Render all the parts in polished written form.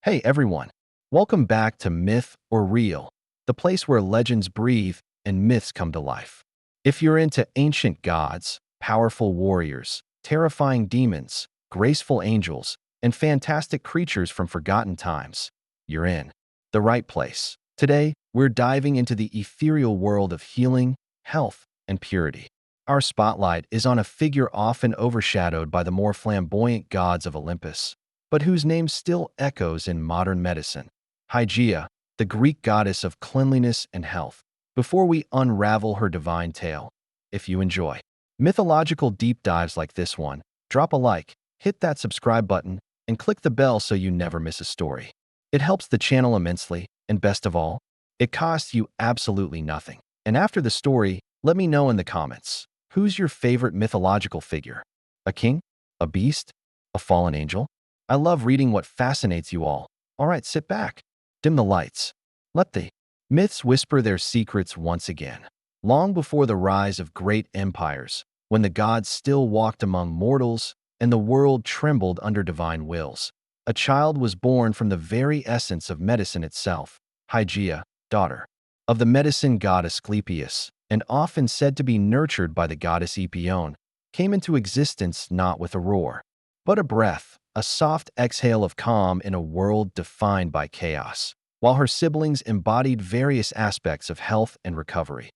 Hey everyone, welcome back to Myth or Real, the place where legends breathe and myths come to life. If you're into ancient gods, powerful warriors, terrifying demons, graceful angels, and fantastic creatures from forgotten times, you're in the right place. Today, we're diving into the ethereal world of healing, health, and purity. Our spotlight is on a figure often overshadowed by the more flamboyant gods of Olympus, but whose name still echoes in modern medicine. Hygieia, the Greek goddess of cleanliness and health. Before we unravel her divine tale, if you enjoy mythological deep dives like this one, drop a like, hit that subscribe button, and click the bell so you never miss a story. It helps the channel immensely, and best of all, it costs you absolutely nothing. And after the story, let me know in the comments, who's your favorite mythological figure? A king? A beast? A fallen angel? I love reading what fascinates you all. All right, sit back, dim the lights. Let the myths whisper their secrets once again. Long before the rise of great empires, when the gods still walked among mortals and the world trembled under divine wills, a child was born from the very essence of medicine itself. Hygieia, daughter of the medicine god Asclepius, and often said to be nurtured by the goddess Epione, came into existence not with a roar, but a breath, a soft exhale of calm in a world defined by chaos. While her siblings embodied various aspects of health and recovery.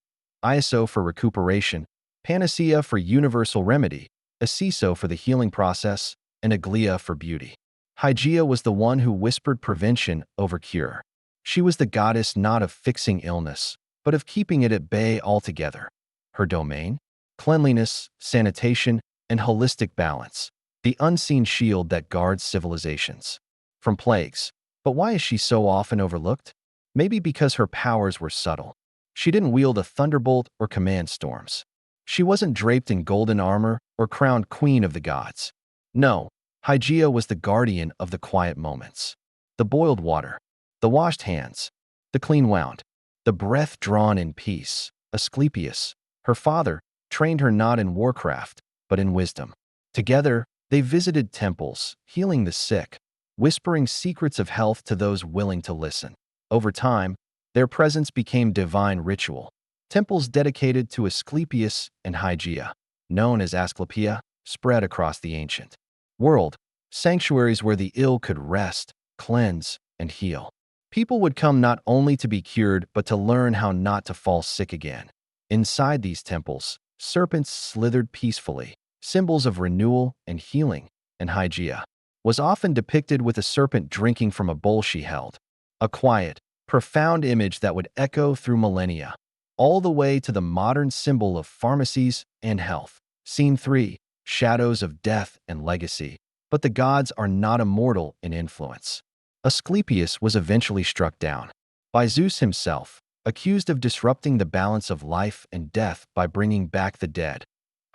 Iaso for recuperation, Panacea for universal remedy, Aceso for the healing process, and Aglaea for beauty. Hygieia was the one who whispered prevention over cure. She was the goddess not of fixing illness, but of keeping it at bay altogether. Her domain? Cleanliness, sanitation, and holistic balance. The unseen shield that guards civilizations from plagues. But why is she so often overlooked? Maybe because her powers were subtle. She didn't wield a thunderbolt or command storms. She wasn't draped in golden armor or crowned queen of the gods. No, Hygieia was the guardian of the quiet moments. The boiled water, the washed hands, the clean wound, the breath drawn in peace. Asclepius, her father, trained her not in warcraft, but in wisdom. Together, they visited temples, healing the sick, whispering secrets of health to those willing to listen. Over time, their presence became divine ritual. Temples dedicated to Asclepius and Hygieia, known as Asclepia, spread across the ancient world, sanctuaries where the ill could rest, cleanse, and heal. People would come not only to be cured, but to learn how not to fall sick again. Inside these temples, serpents slithered peacefully, symbols of renewal and healing, and Hygieia was often depicted with a serpent drinking from a bowl she held, a quiet, profound image that would echo through millennia, all the way to the modern symbol of pharmacies and health. Scene 3, Shadows of Death and Legacy. But the gods are not immortal in influence. Asclepius was eventually struck down by Zeus himself, accused of disrupting the balance of life and death by bringing back the dead.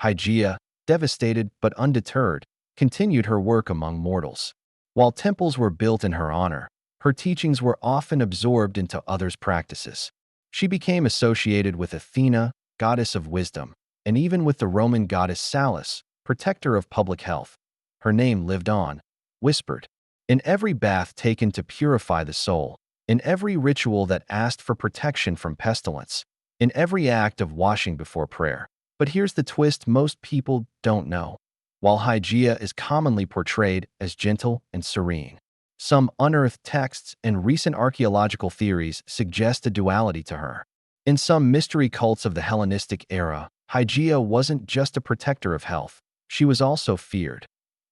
Hygieia, devastated but undeterred, continued her work among mortals. While temples were built in her honor, her teachings were often absorbed into others' practices. She became associated with Athena, goddess of wisdom, and even with the Roman goddess Salus, protector of public health. Her name lived on, whispered, in every bath taken to purify the soul, in every ritual that asked for protection from pestilence, in every act of washing before prayer. But here's the twist most people don't know. While Hygieia is commonly portrayed as gentle and serene, some unearthed texts and recent archaeological theories suggest a duality to her. In some mystery cults of the Hellenistic era, Hygieia wasn't just a protector of health, she was also feared.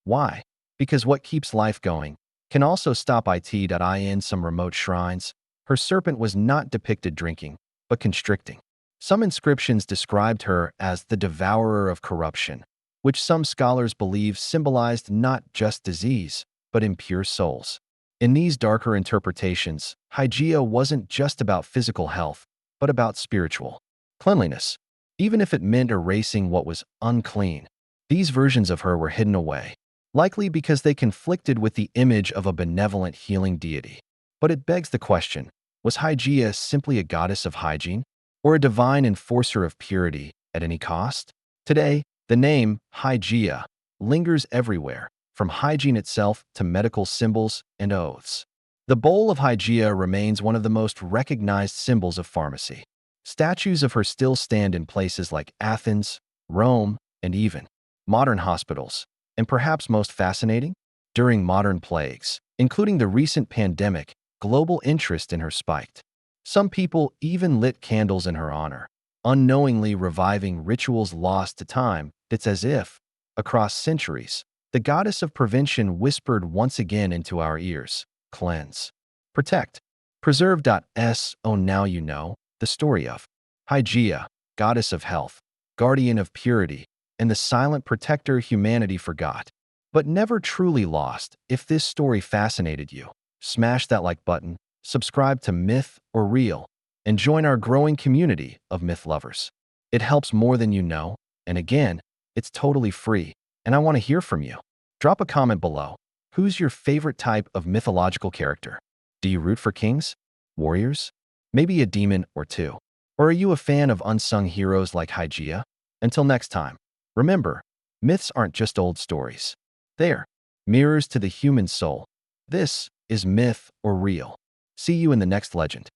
Why? Because what keeps life going can also stop it. In some remote shrines, her serpent was not depicted drinking, but constricting. Some inscriptions described her as the devourer of corruption, which some scholars believe symbolized not just disease, but impure souls. In these darker interpretations, Hygieia wasn't just about physical health, but about spiritual cleanliness, even if it meant erasing what was unclean. These versions of her were hidden away, likely because they conflicted with the image of a benevolent healing deity. But it begs the question, was Hygieia simply a goddess of hygiene, or a divine enforcer of purity at any cost? Today, the name Hygieia lingers everywhere, from hygiene itself to medical symbols and oaths. The bowl of Hygieia remains one of the most recognized symbols of pharmacy. Statues of her still stand in places like Athens, Rome, and even modern hospitals. And perhaps most fascinating, during modern plagues, including the recent pandemic, global interest in her spiked. Some people even lit candles in her honor, unknowingly reviving rituals lost to time. It's as if, across centuries, the goddess of prevention whispered once again into our ears: cleanse, protect, preserve. Oh, now you know the story of Hygieia, goddess of health, guardian of purity, and the silent protector humanity forgot, but never truly lost. If this story fascinated you, smash that like button, subscribe to Myth or Real, and join our growing community of myth lovers. It helps more than you know, and again, it's totally free, and I want to hear from you. Drop a comment below. Who's your favorite type of mythological character? Do you root for kings? Warriors? Maybe a demon or two? Or are you a fan of unsung heroes like Hygieia? Until next time, remember, myths aren't just old stories. They're mirrors to the human soul. This is Myth or Real. See you in the next legend.